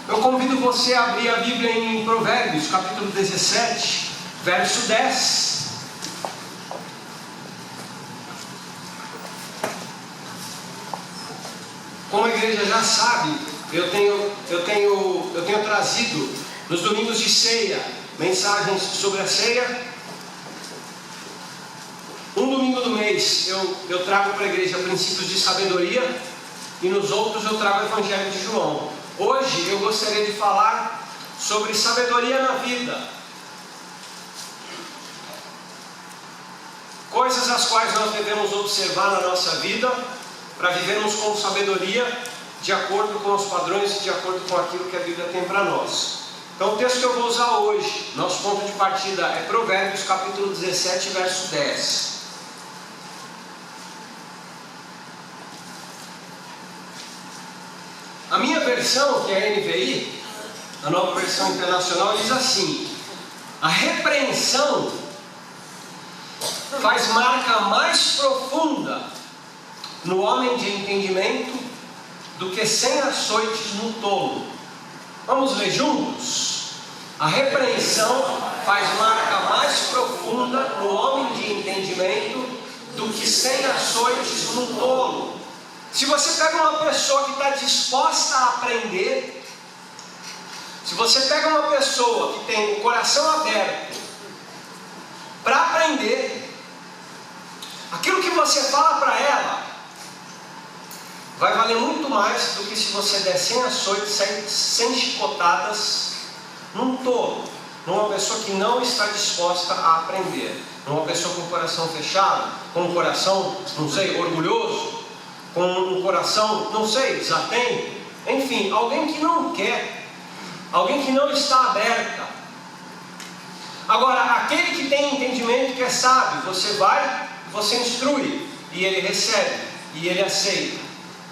Eu convido você a abrir a Bíblia em Provérbios, capítulo 17, verso 10. Como a igreja já sabe, eu tenho trazido nos domingos de ceia mensagens sobre a ceia. Um domingo do mês eu trago para a igreja princípios de sabedoria e nos outros eu trago o Evangelho de João. Hoje eu gostaria de falar sobre sabedoria na vida, coisas as quais nós devemos observar na nossa vida para vivermos com sabedoria, de acordo com os padrões e de acordo com aquilo que a Bíblia tem para nós. Então o texto que eu vou usar hoje, nosso ponto de partida é Provérbios capítulo 17, verso 10. A minha versão, que é a NVI, a nova versão internacional, diz assim: a repreensão faz marca mais profunda no homem de entendimento do que 100 açoites no tolo. Vamos ler juntos? A repreensão faz marca mais profunda no homem de entendimento do que 100 açoites no tolo. Se você pega uma pessoa que está disposta a aprender, se você pega uma pessoa que tem o coração aberto para aprender, aquilo que você fala para ela vai valer muito mais do que se você der 100 açoites, 100 chicotadas num tolo, numa pessoa que não está disposta a aprender, numa pessoa com o coração fechado, com um coração, não sei, orgulhoso, com um coração, não sei, desatento, enfim, alguém que não quer, alguém que não está aberta. Agora, aquele que tem entendimento, que é sábio, você vai, você instrui, e ele recebe, e ele aceita.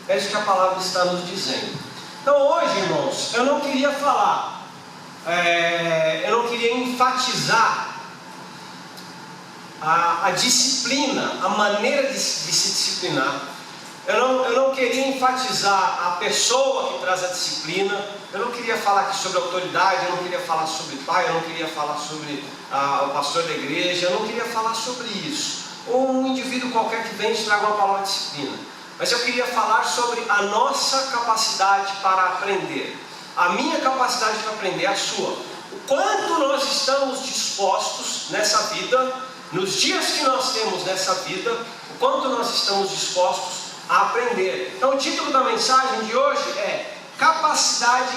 É isso que a palavra está nos dizendo. Então hoje, irmãos, eu não queria falar, eu não queria enfatizar a disciplina, a maneira de se disciplinar. Eu não queria enfatizar a pessoa que traz a disciplina. Eu não queria falar aqui sobre autoridade, eu não queria falar sobre pai, eu não queria falar sobre o pastor da igreja, eu não queria falar sobre isso. Ou um indivíduo qualquer que vem e traga uma palavra de disciplina. Mas eu queria falar sobre a nossa capacidade para aprender. A minha capacidade para aprender, a sua. O quanto nós estamos dispostos nessa vida, nos dias que nós temos nessa vida, o quanto nós estamos dispostos a aprender. Então o título da mensagem de hoje é capacidade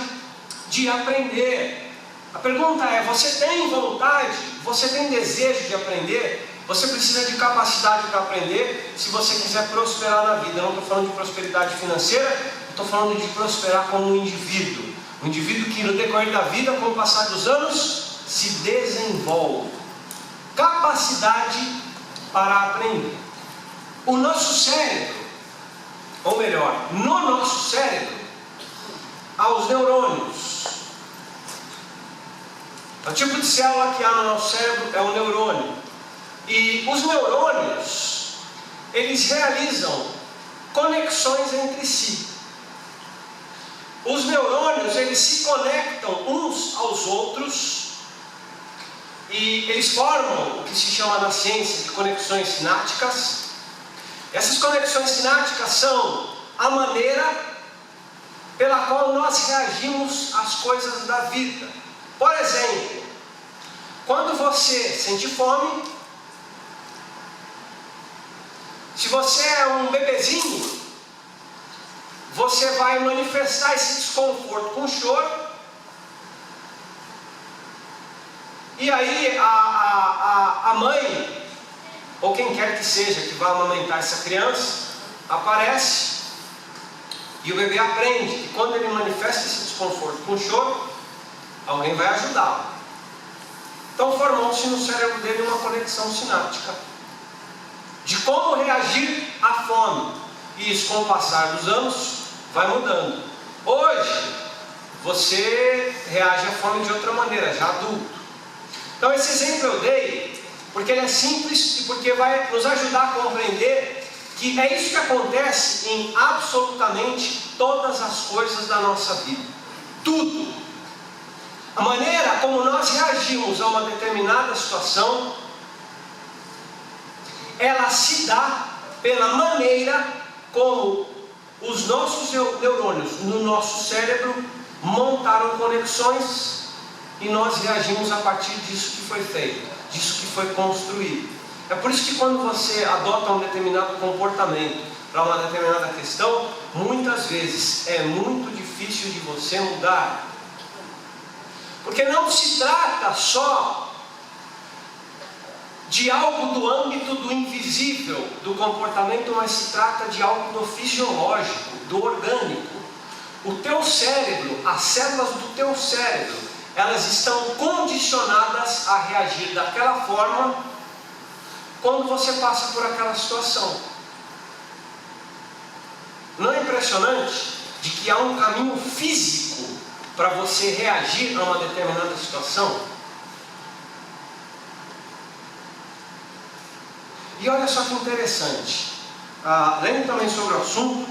de aprender. A pergunta é: você tem vontade? Você tem desejo de aprender? Você precisa de capacidade para aprender se você quiser prosperar na vida. Eu não estou falando de prosperidade financeira, eu estou falando de prosperar como um indivíduo. Um indivíduo que no decorrer da vida, com o passar dos anos, se desenvolve. Capacidade para aprender. O nosso cérebro, ou melhor, no nosso cérebro, há os neurônios. O tipo de célula que há no nosso cérebro é o neurônio. E os neurônios, eles realizam conexões entre si. Os neurônios, eles se conectam uns aos outros e eles formam o que se chama na ciência de conexões sinápticas. Essas conexões sinápticas são a maneira pela qual nós reagimos às coisas da vida. Por exemplo, quando você sente fome, se você é um bebezinho, você vai manifestar esse desconforto com choro. E aí a mãe, ou quem quer que seja que vai amamentar essa criança, aparece e o bebê aprende que quando ele manifesta esse desconforto com choro, alguém vai ajudá-lo. Então formou-se no cérebro dele uma conexão sináptica de como reagir à fome. E isso, com o passar dos anos, vai mudando. Hoje, você reage à fome de outra maneira, já adulto. Então esse exemplo eu dei porque ele é simples e porque vai nos ajudar a compreender que é isso que acontece em absolutamente todas as coisas da nossa vida. tudo. A maneira como nós reagimos a uma determinada situação, ela se dá pela maneira como os nossos neurônios no nosso cérebro montaram conexões e nós reagimos a partir disso que foi feito, disso que foi construído. É por isso que quando você adota um determinado comportamento para uma determinada questão, muitas vezes é muito difícil de você mudar. Porque não se trata só de algo do âmbito do invisível, do comportamento, mas se trata de algo do fisiológico, do orgânico. O teu cérebro, as células do teu cérebro, elas estão condicionadas a reagir daquela forma quando você passa por aquela situação. Não é impressionante de que há um caminho físico para você reagir a uma determinada situação? E olha só que interessante, lendo também sobre o assunto,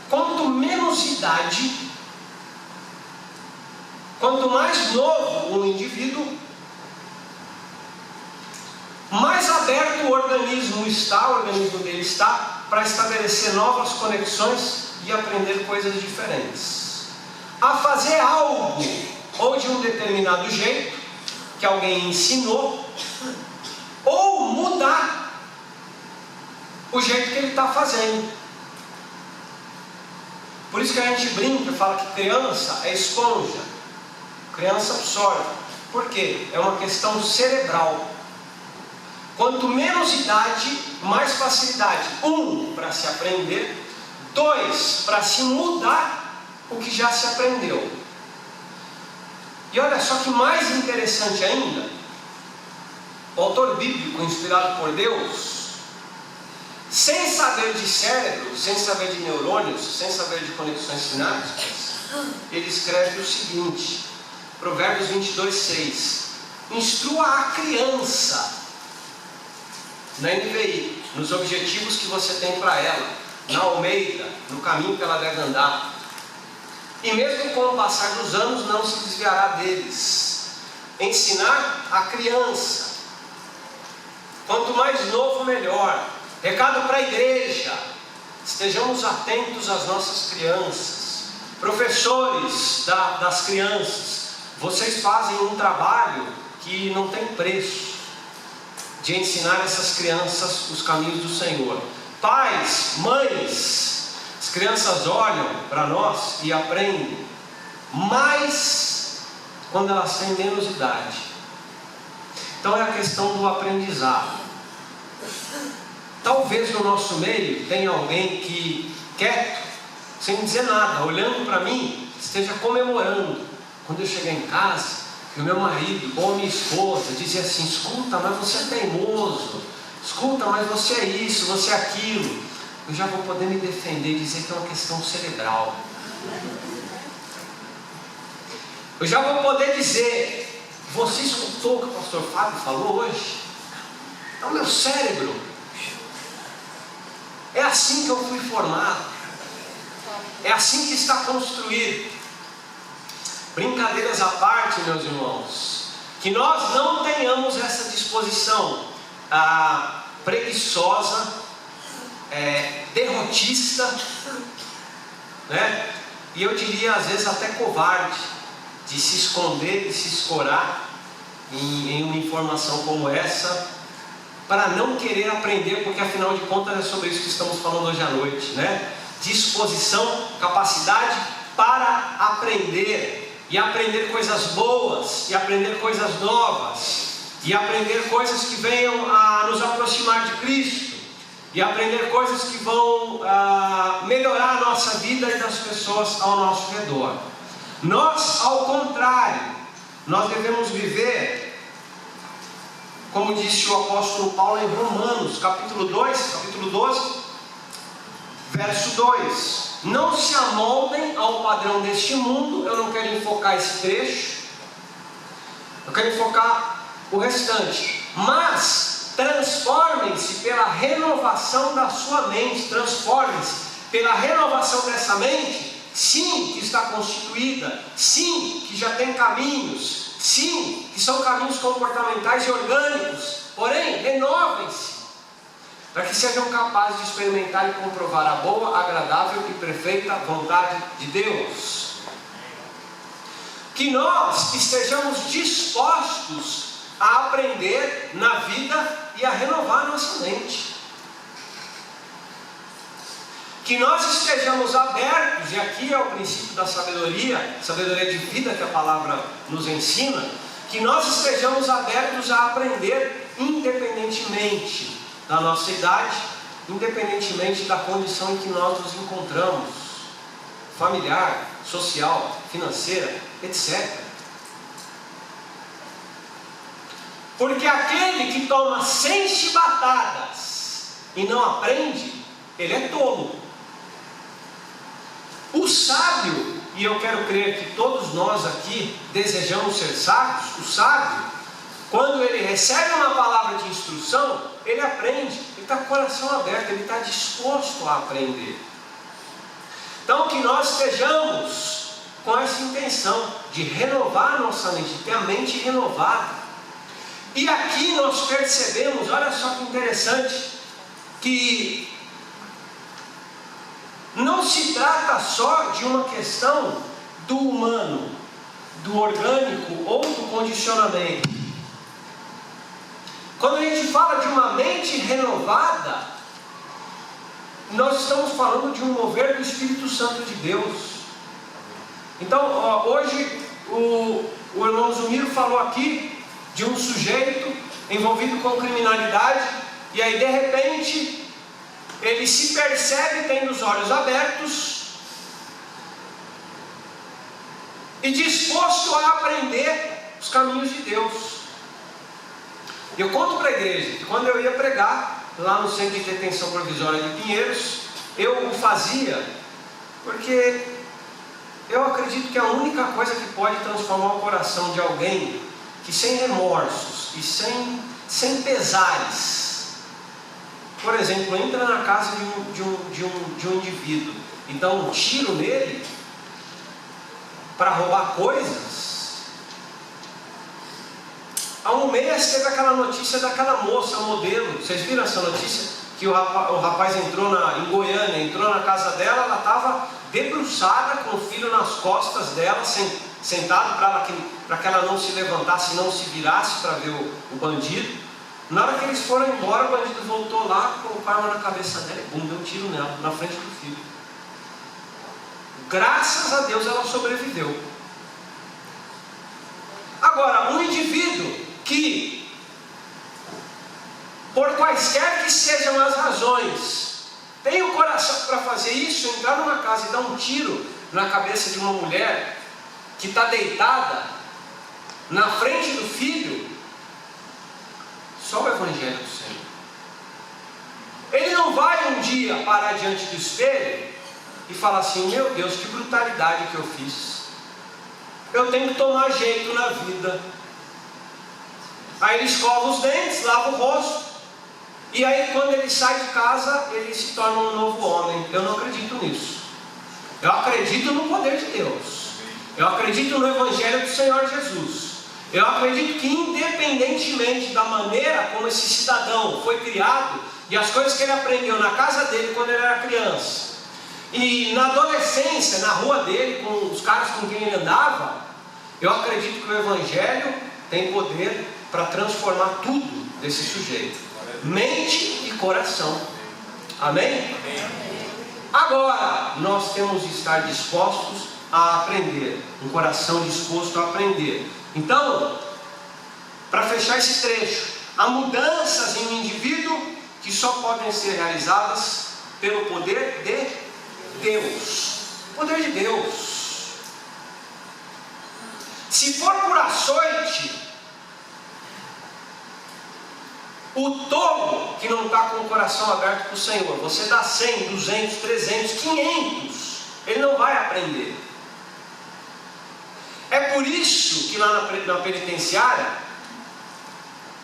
quanto menos idade, quanto mais novo o indivíduo, mais aberto o organismo dele está para estabelecer novas conexões e aprender coisas diferentes, a fazer algo ou de um determinado jeito que alguém ensinou, ou mudar o jeito que ele está fazendo. Por isso que a gente brinca, fala que criança é esponja, criança absorve. Por quê? É uma questão cerebral. Quanto menos idade, mais facilidade. 1, para se aprender. 2, para se mudar o que já se aprendeu. E olha só que mais interessante ainda, o autor bíblico inspirado por Deus, sem saber de cérebro, sem saber de neurônios, sem saber de conexões sinápticas, ele escreve o seguinte, Provérbios 22:6: instrua a criança, na NVI, nos objetivos que você tem para ela, na Almeida, no caminho que ela deve andar, e mesmo com o passar dos anos não se desviará deles. Ensinar a criança, quanto mais novo melhor. Recado para a igreja: estejamos atentos às nossas crianças. Professores das crianças, vocês fazem um trabalho que não tem preço, de ensinar essas crianças os caminhos do Senhor. Pais, mães, as crianças olham para nós e aprendem mais quando elas têm menos idade. Então é a questão do aprendizado. Talvez no nosso meio tenha alguém que, quieto, sem dizer nada, olhando para mim, esteja comemorando quando eu chegar em casa, que o meu marido ou a minha esposa dizia assim: escuta, mas você é teimoso, escuta, mas você é isso, você é aquilo. Eu já vou poder me defender e dizer que é uma questão cerebral. Eu já vou poder dizer: você escutou o que o pastor Fábio falou hoje? É o meu cérebro. É assim que eu fui formado. É assim que está construído. Brincadeiras à parte, meus irmãos, que nós não tenhamos essa disposição preguiçosa, derrotista, né? E eu diria às vezes até covarde, de se esconder, de se escorar em uma informação como essa, para não querer aprender, porque afinal de contas é sobre isso que estamos falando hoje à noite, né? Disposição, capacidade para aprender, e aprender coisas boas, e aprender coisas novas, e aprender coisas que venham a nos aproximar de Cristo, e aprender coisas que vão melhorar a nossa vida e das pessoas ao nosso redor. Nós, ao contrário, nós devemos viver, como disse o apóstolo Paulo em Romanos, capítulo 12, verso 2: não se amoldem ao padrão deste mundo. Eu não quero enfocar esse trecho, eu quero enfocar o restante. Mas transformem-se pela renovação da sua mente. Transformem-se pela renovação dessa mente, sim, que está constituída, sim, que já tem caminhos, sim, que são caminhos comportamentais e orgânicos, porém, renovem-se, para que sejam capazes de experimentar e comprovar a boa, agradável e perfeita vontade de Deus. Que nós estejamos dispostos a aprender na vida e a renovar nossa mente. Que nós estejamos abertos, e aqui é o princípio da sabedoria de vida que a palavra nos ensina, que nós estejamos abertos a aprender independentemente da nossa idade, independentemente da condição em que nós nos encontramos, familiar, social, financeira, etc. Porque aquele que toma 100 chibatadas e não aprende, ele é tolo. O sábio, e eu quero crer que todos nós aqui desejamos ser sábios, o sábio, quando ele recebe uma palavra de instrução, ele aprende, ele está com o coração aberto, ele está disposto a aprender. Então que nós estejamos com essa intenção de renovar a nossa mente, de ter a mente renovada. E aqui nós percebemos, olha só que interessante, que não se trata só de uma questão do humano, do orgânico ou do condicionamento. Quando a gente fala de uma mente renovada, nós estamos falando de um mover do Espírito Santo de Deus. Então, hoje o irmão Zumiro falou aqui de um sujeito envolvido com criminalidade, e aí de repente ele se percebe tendo os olhos abertos e disposto a aprender os caminhos de Deus. Eu conto para a igreja que quando eu ia pregar lá no Centro de Detenção Provisória de Pinheiros, eu o fazia porque eu acredito que a única coisa que pode transformar o coração de alguém que sem remorsos e sem pesares, por exemplo, entra na casa de um indivíduo e dá um tiro nele para roubar coisas. Há um mês teve aquela notícia daquela moça, modelo. Vocês viram essa notícia? Que o rapaz entrou em Goiânia, entrou na casa dela, ela estava debruçada com o filho nas costas dela, sentado para que ela não se levantasse, não se virasse para ver o bandido. Na hora que eles foram embora, o bandido voltou lá, colocou a arma na cabeça dela e deu um tiro nela, na frente do filho. Graças a Deus ela sobreviveu. Agora, um indivíduo que, por quaisquer que sejam as razões, tem o coração para fazer isso, entrar numa casa e dar um tiro na cabeça de uma mulher que está deitada na frente do filho, só o Evangelho do Senhor. Ele não vai um dia parar diante do espelho e falar assim: meu Deus, que brutalidade que eu fiz, eu tenho que tomar jeito na vida. Aí ele escova os dentes, lava o rosto, e aí quando ele sai de casa, ele se torna um novo homem. Eu não acredito nisso. Eu acredito no poder de Deus. Eu acredito no Evangelho do Senhor Jesus. Eu acredito que independentemente da maneira como esse cidadão foi criado, e as coisas que ele aprendeu na casa dele quando ele era criança, e na adolescência, na rua dele, com os caras com quem ele andava, eu acredito que o Evangelho tem poder para transformar tudo desse sujeito, mente e coração. Amém? Agora, nós temos de estar dispostos a aprender, um coração disposto a aprender. Então, para fechar esse trecho, há mudanças em um indivíduo que só podem ser realizadas pelo poder de Deus. Poder de Deus. Se for por açoite, o tolo que não está com o coração aberto para o Senhor, você dá 100, 200, 300, 500, ele não vai aprender. É por isso que lá na penitenciária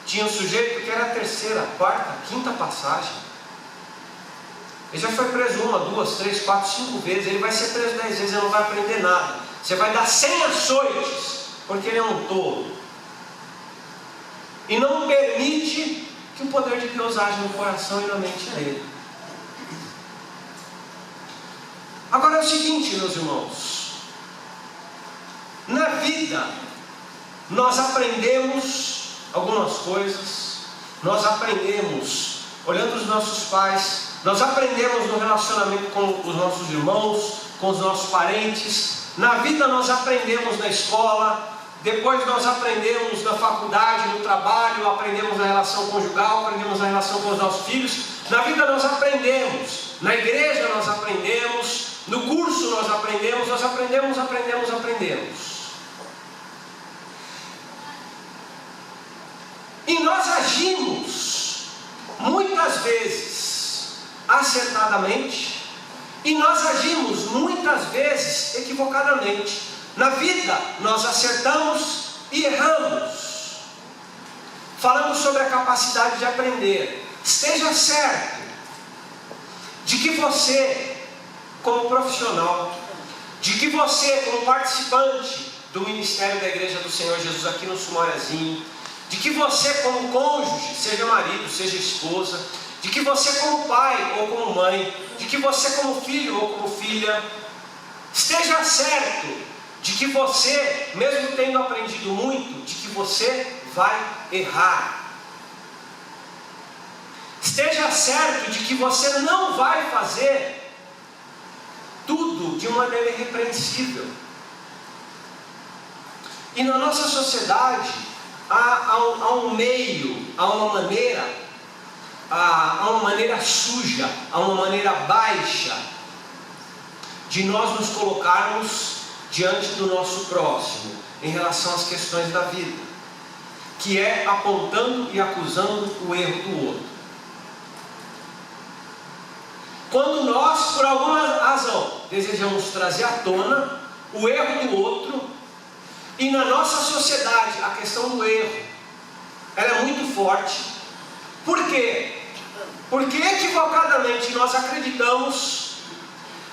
tinha um sujeito que era a terceira, quarta, quinta passagem. Ele já foi preso 1, 2, 3, 4, 5 vezes. Ele vai ser preso 10 vezes, ele não vai aprender nada. Você vai dar 100 açoites, porque ele é um tolo. E não permite que o poder de Deus age no coração e na mente dele. Agora é o seguinte, meus irmãos. Na vida, nós aprendemos algumas coisas. Nós aprendemos olhando os nossos pais. Nós aprendemos no relacionamento com os nossos irmãos, com os nossos parentes. Na vida nós aprendemos na escola. Depois nós aprendemos na faculdade, no trabalho. Aprendemos na relação conjugal, aprendemos na relação com os nossos filhos. Na vida nós aprendemos. Na igreja nós aprendemos. No curso nós aprendemos. E nós agimos muitas vezes acertadamente, e nós agimos muitas vezes equivocadamente. Na vida nós acertamos e erramos. Falamos sobre a capacidade de aprender. Esteja certo de que você, como profissional, de que você, como participante do ministério da Igreja do Senhor Jesus aqui no Sumaré-zinho, de que você, como cônjuge, seja marido, seja esposa, de que você, como pai ou como mãe, de que você, como filho ou como filha, esteja certo de que você, mesmo tendo aprendido muito, de que você vai errar. Esteja certo de que você não vai fazer tudo de maneira irrepreensível. E na nossa sociedade há um meio, há uma maneira suja, há uma maneira baixa de nós nos colocarmos diante do nosso próximo em relação às questões da vida, que é apontando e acusando o erro do outro. Quando nós, por alguma razão, desejamos trazer à tona o erro do outro, e na nossa sociedade a questão do erro, ela é muito forte. Por quê? Porque equivocadamente nós acreditamos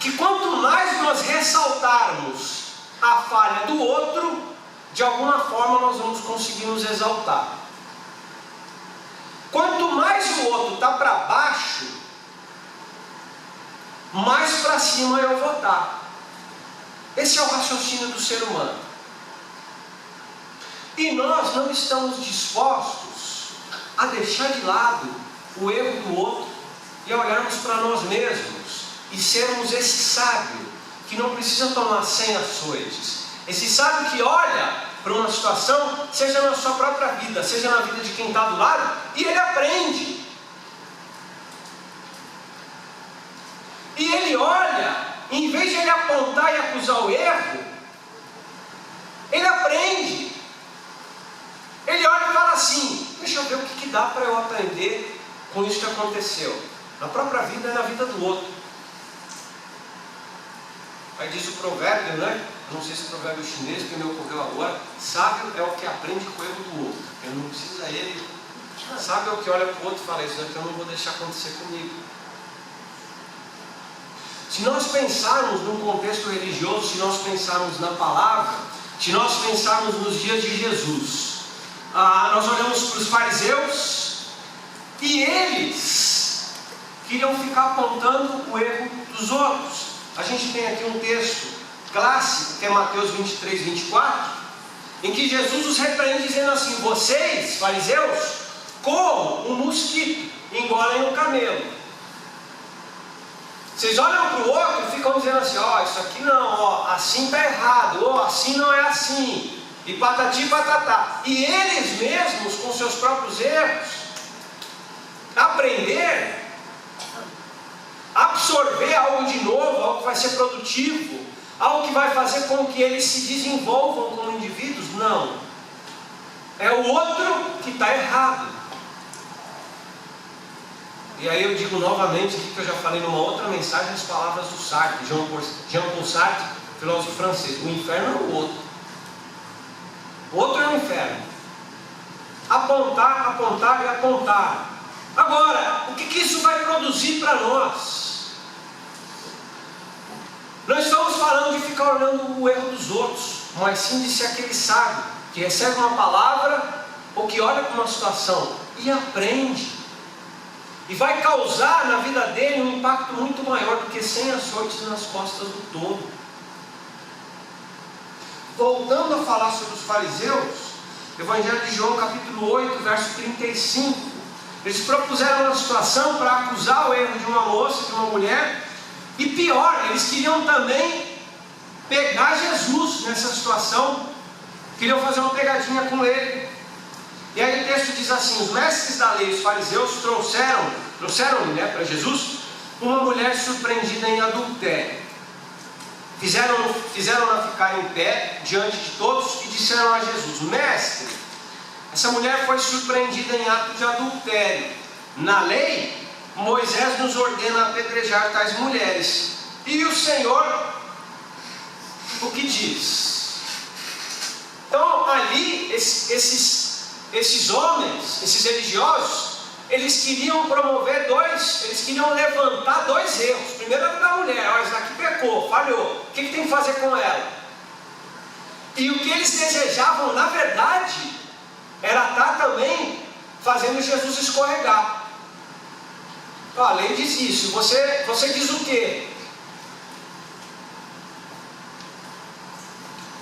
que quanto mais nós ressaltarmos a falha do outro, de alguma forma nós vamos conseguir nos exaltar. Quanto mais o outro está para baixo, mais para cima eu vou estar. Esse é o raciocínio do ser humano. E nós não estamos dispostos a deixar de lado o erro do outro e a olharmos para nós mesmos e sermos esse sábio que não precisa tomar 100 açoites. Esse sábio que olha para uma situação, seja na sua própria vida, seja na vida de quem está do lado, e ele aprende. E ele olha, em vez de ele apontar e acusar o erro, ele aprende. Ele olha e fala assim: deixa eu ver o que dá para eu aprender com isso que aconteceu, na própria vida e na vida do outro. Aí diz o provérbio, né? Não sei se é provérbio chinês que me ocorreu agora: sábio é o que aprende com o erro do outro. Eu não preciso ele. Sábio é o que olha para o outro e fala: isso aqui eu não vou deixar acontecer comigo. Se nós pensarmos num contexto religioso, se nós pensarmos na palavra, se nós pensarmos nos dias de Jesus, nós olhamos para os fariseus e eles queriam ficar apontando o erro dos outros. A gente tem aqui um texto clássico, que é Mateus 23, 24, em que Jesus os repreende dizendo assim: vocês, fariseus, como um mosquito, engolem um camelo. Vocês olham para o outro e ficam dizendo assim: ó, isso aqui não, ó, assim está errado, ó, assim não é assim, e patati e patatá. E eles mesmos, com seus próprios erros, aprender, absorver algo de novo, algo que vai ser produtivo, algo que vai fazer com que eles se desenvolvam como indivíduos. Não, é o outro que está errado. E aí eu digo novamente aqui, que eu já falei numa outra mensagem, as palavras do Sartre, Jean Paul Sartre, filósofo francês: o inferno é o outro. O outro é o inferno. Apontar, apontar e apontar. Agora, o que isso vai produzir para nós? Não estamos falando de ficar olhando o erro dos outros, mas sim de ser aquele sábio, que recebe uma palavra, ou que olha para uma situação e aprende. E vai causar na vida dele um impacto muito maior do que 100 açoites nas costas do tolo. Voltando a falar sobre os fariseus, Evangelho de João capítulo 8, verso 35. Eles propuseram uma situação para acusar o erro de uma moça, de uma mulher. E pior, eles queriam também pegar Jesus nessa situação. Queriam fazer uma pegadinha com ele. E aí o texto diz assim: os mestres da lei, os fariseus, trouxeram-lhe para Jesus uma mulher surpreendida em adultério. Fizeram-na ficar em pé diante de todos e disseram a Jesus: mestre, essa mulher foi surpreendida em ato de adultério. Na lei, Moisés nos ordena apedrejar tais mulheres. E o Senhor, o que diz? Então ali, esses homens, esses religiosos, eles queriam eles queriam levantar dois erros. Primeiro era da mulher: olha, essa daqui pecou, falhou, o que tem que fazer com ela? E o que eles desejavam, na verdade, era estar também fazendo Jesus escorregar. A lei diz isso, você diz o quê?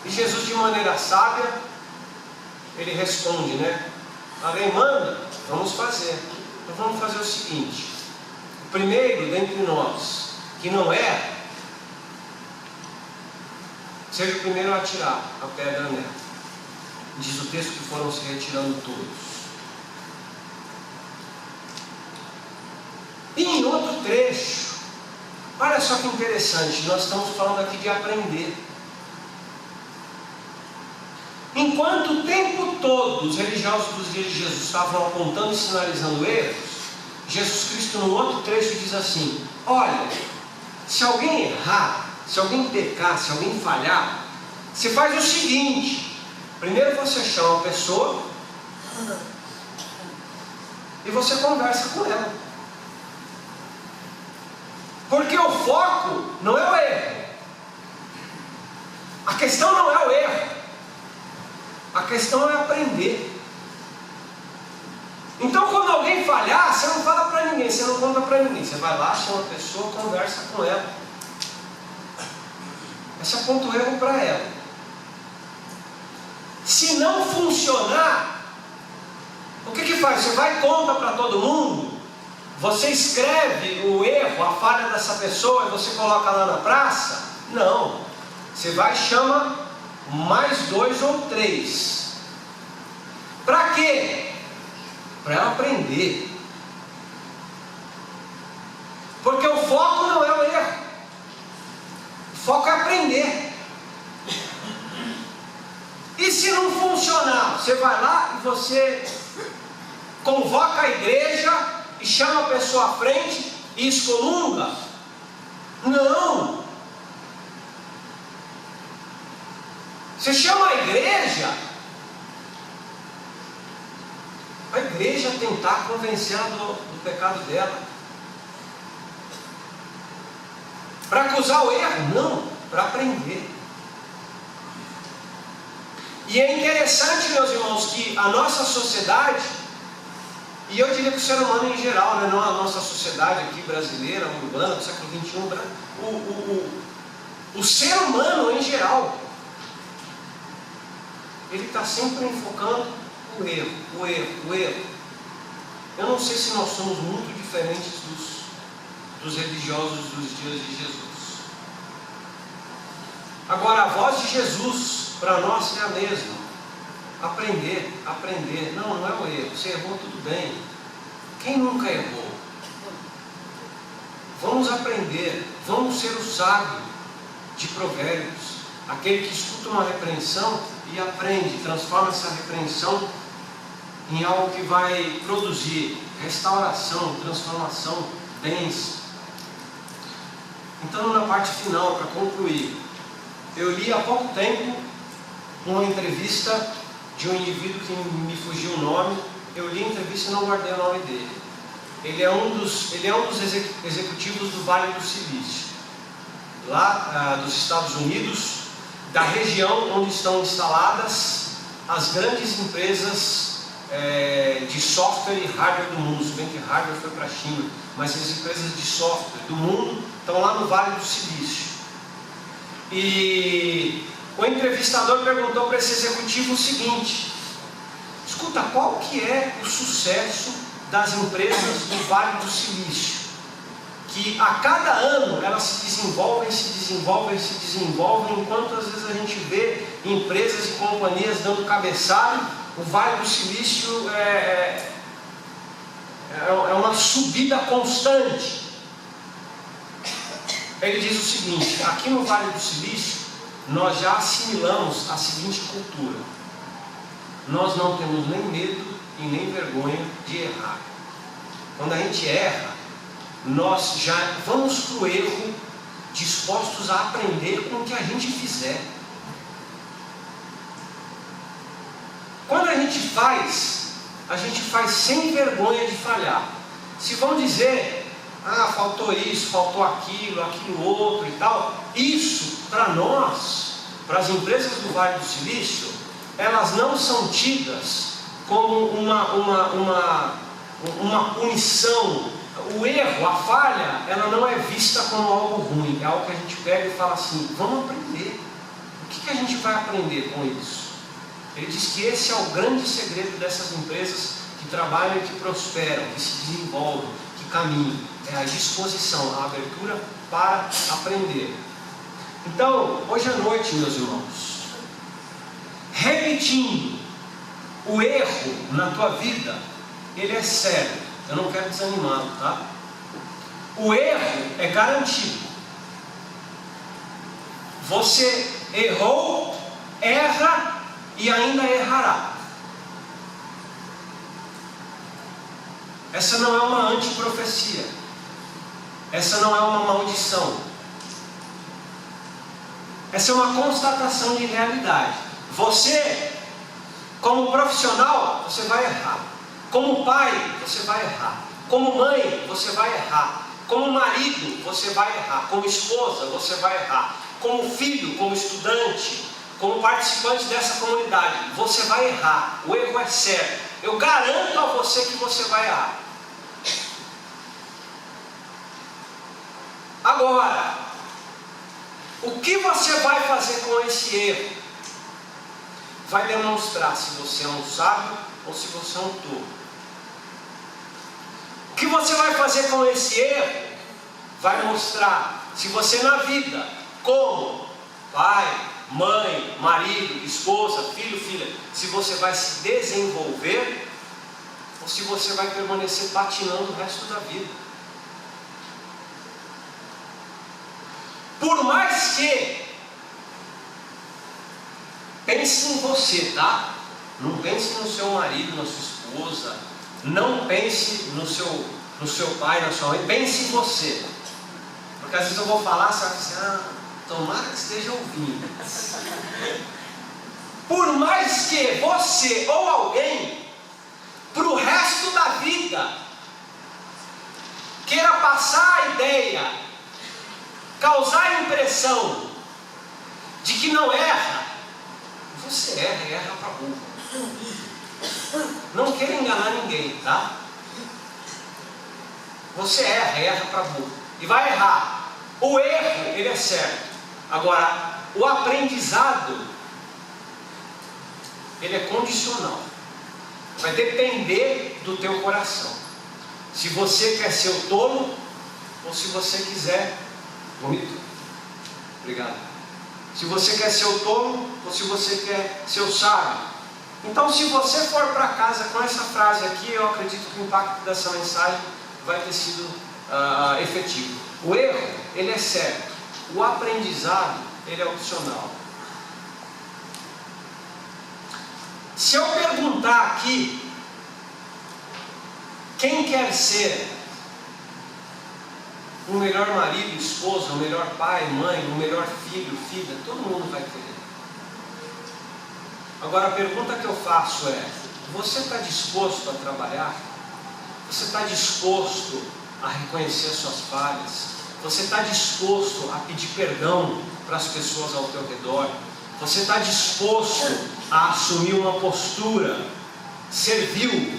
E Jesus, de maneira sábia, ele responde, né? A lei manda, vamos fazer. Então vamos fazer o seguinte: o primeiro dentre nós que não é, seja o primeiro a atirar a pedra nela. Diz o texto que foram se retirando todos. E em outro trecho, olha só que interessante, nós estamos falando aqui de aprender. Enquanto o tempo todo os religiosos dos dias de Jesus estavam apontando e sinalizando erros, Jesus Cristo, no outro trecho, diz assim: olha, se alguém errar, se alguém pecar, se alguém falhar, você faz o seguinte: primeiro você chama a pessoa e você conversa com ela. Porque o foco não é o erro. A questão não é o erro. A questão é aprender. Então, quando alguém falhar, você não fala para ninguém, você não conta para ninguém. Você vai lá, chama a pessoa, conversa com ela. Você aponta o erro para ela. Se não funcionar, o que faz? Você vai e conta para todo mundo? Você escreve o erro, a falha dessa pessoa e você coloca lá na praça? Não. Você vai e chama mais 2 ou 3. Para quê? Para ela aprender. Porque o foco não é o erro. O foco é aprender. E se não funcionar, você vai lá e você convoca a igreja e chama a pessoa à frente e excomunga? Não. Você chama a igreja tentar convencê-la do pecado dela. Para acusar o erro? Não, para aprender. E é interessante, meus irmãos, que a nossa sociedade, e eu diria que o ser humano em geral, né, não a nossa sociedade aqui brasileira, urbana, do século XXI, o ser humano em geral, ele está sempre enfocando o erro. Eu não sei se nós somos muito diferentes dos religiosos dos dias de Jesus. Agora, a voz de Jesus para nós é a mesma: aprender. Não é o erro. Você errou, tudo bem. Quem nunca errou? Vamos aprender. Vamos ser o sábio de Provérbios, aquele que escuta uma repreensão e aprende, transforma essa repreensão em algo que vai produzir restauração, transformação, bens. Então, na parte final, para concluir, eu li há pouco tempo uma entrevista de um indivíduo que me fugiu o nome. Eu li a entrevista e não guardei o nome dele. Ele é um dos executivos do Vale do Silício. lá dos Estados Unidos, da região onde estão instaladas as grandes empresas de software e hardware do mundo. Se bem que hardware foi para a China, mas as empresas de software do mundo estão lá no Vale do Silício. E o entrevistador perguntou para esse executivo o seguinte: escuta, qual que é o sucesso das empresas do Vale do Silício? Que a cada ano elas se desenvolvem, enquanto às vezes a gente vê empresas e companhias dando cabeçalho. O Vale do Silício é uma subida constante. Ele diz o seguinte: aqui no Vale do Silício nós já assimilamos a seguinte cultura: nós não temos nem medo e nem vergonha de errar. Quando a gente erra, nós já vamos para o erro dispostos a aprender com o que a gente fizer. Quando a gente faz sem vergonha de falhar. Se vão dizer, faltou isso, faltou aquilo outro e tal, isso para nós, para as empresas do Vale do Silício, elas não são tidas como uma punição. O erro, a falha, ela não é vista como algo ruim, é algo que a gente pega e fala assim: vamos aprender. O que a gente vai aprender com isso? Ele diz que esse é o grande segredo dessas empresas que trabalham e que prosperam, que se desenvolvem, que caminham. É a disposição, a abertura para aprender. Então, hoje à noite, meus irmãos, repetindo, o erro na tua vida, ele é sério. Eu não quero desanimá-lo, tá? O erro é garantido. Você errou, erra e ainda errará. Essa não é uma antiprofecia. Essa não é uma maldição. Essa é uma constatação de realidade. Você, como profissional, você vai errar. Como pai, você vai errar. Como mãe, você vai errar. Como marido, você vai errar. Como esposa, você vai errar. Como filho, como estudante, como participante dessa comunidade, você vai errar. O erro é certo. Eu garanto a você que você vai errar. Agora, o que você vai fazer com esse erro vai demonstrar se você é um sábio ou se você é um tolo. O que você vai fazer com esse erro vai mostrar se você na vida, como pai, mãe, marido, esposa, filho, filha, se você vai se desenvolver ou se você vai permanecer patinando o resto da vida. Por mais que pense em você, tá? Não pense no seu marido, na sua esposa. Não pense no seu pai, na sua mãe. Pense em você. Porque às vezes eu vou falar, você vai dizer, tomara que esteja ouvindo. Por mais que você ou alguém, para o resto da vida, queira passar a ideia, causar a impressão de que não erra, você erra e erra para burro. Não queira enganar ninguém, tá? Você erra e erra para burro. E vai errar. O erro, ele é certo. Agora, o aprendizado, ele é condicional. Vai depender do teu coração. Se você quer ser o tolo, ou se você quiser... Bonito? Obrigado. Se você quer ser o tolo, ou se você quer ser o sábio. Então, se você for para casa com essa frase aqui, eu acredito que o impacto dessa mensagem vai ter sido efetivo. O erro, ele é certo. O aprendizado, ele é opcional. Se eu perguntar aqui, quem quer ser o melhor marido, esposa, o melhor pai, mãe, o melhor filho, filha, todo mundo vai querer. Agora a pergunta que eu faço é: você está disposto a trabalhar? Você está disposto a reconhecer as suas falhas? Você está disposto a pedir perdão para as pessoas ao teu redor? Você está disposto a assumir uma postura servil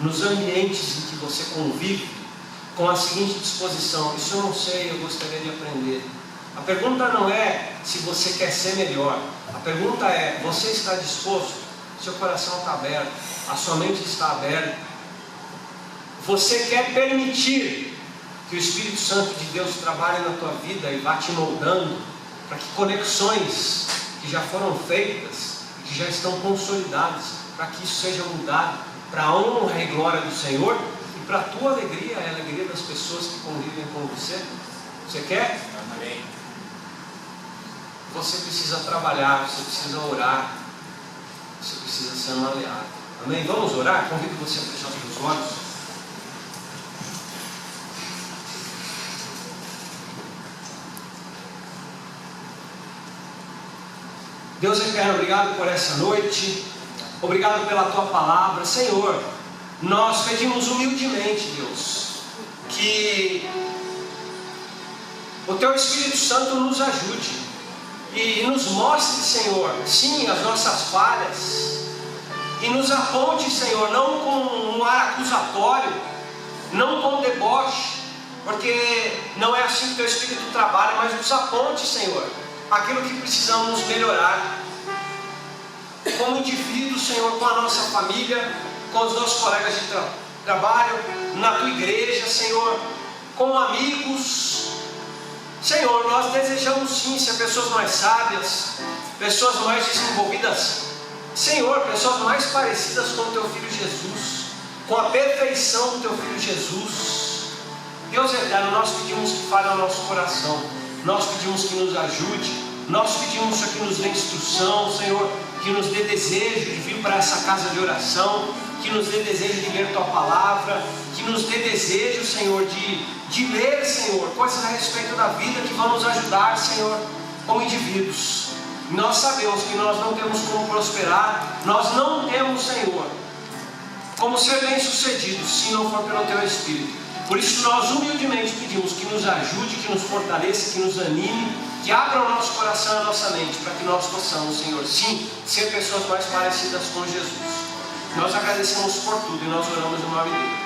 nos ambientes em que você convive, com a seguinte disposição: isso eu não sei, eu gostaria de aprender. A pergunta não é se você quer ser melhor, a pergunta é: você está disposto? Seu coração está aberto, a sua mente está aberta. Você quer permitir que o Espírito Santo de Deus trabalhe na tua vida e vá te moldando, para que conexões que já foram feitas, que já estão consolidadas, para que isso seja mudado para a honra e glória do Senhor e para a tua alegria e a alegria das pessoas que convivem com você? Você quer? Amém. Você precisa trabalhar, você precisa orar, você precisa ser um aliado. Amém? Vamos orar? Convido você a fechar os seus olhos. Deus eterno, obrigado por essa noite, obrigado pela tua palavra. Senhor, nós pedimos humildemente, Deus, que o teu Espírito Santo nos ajude e nos mostre, Senhor, sim, as nossas falhas, e nos aponte, Senhor, não com um ar acusatório, não com deboche, porque não é assim que o teu Espírito trabalha, mas nos aponte, Senhor, aquilo que precisamos melhorar como indivíduos, Senhor, com a nossa família, com os nossos colegas de trabalho, na tua igreja, Senhor, com amigos. Senhor, nós desejamos sim ser pessoas mais sábias, pessoas mais desenvolvidas, Senhor, pessoas mais parecidas com o teu Filho Jesus, com a perfeição do teu Filho Jesus. Deus eterno, nós pedimos que fale ao nosso coração, nós pedimos que nos ajude, nós pedimos que nos dê instrução, Senhor, que nos dê desejo de vir para essa casa de oração, que nos dê desejo de ler tua palavra, que nos dê desejo, Senhor, de ler, Senhor, coisas a respeito da vida que vão nos ajudar, Senhor, como indivíduos. Nós sabemos que nós não temos como prosperar, nós não temos, Senhor, como ser bem-sucedidos se não for pelo teu Espírito. Por isso nós humildemente pedimos que nos ajude, que nos fortaleça, que nos anime, que abra o nosso coração e a nossa mente, para que nós possamos, Senhor, sim, ser pessoas mais parecidas com Jesus. Nós agradecemos por tudo e nós oramos no nome dele.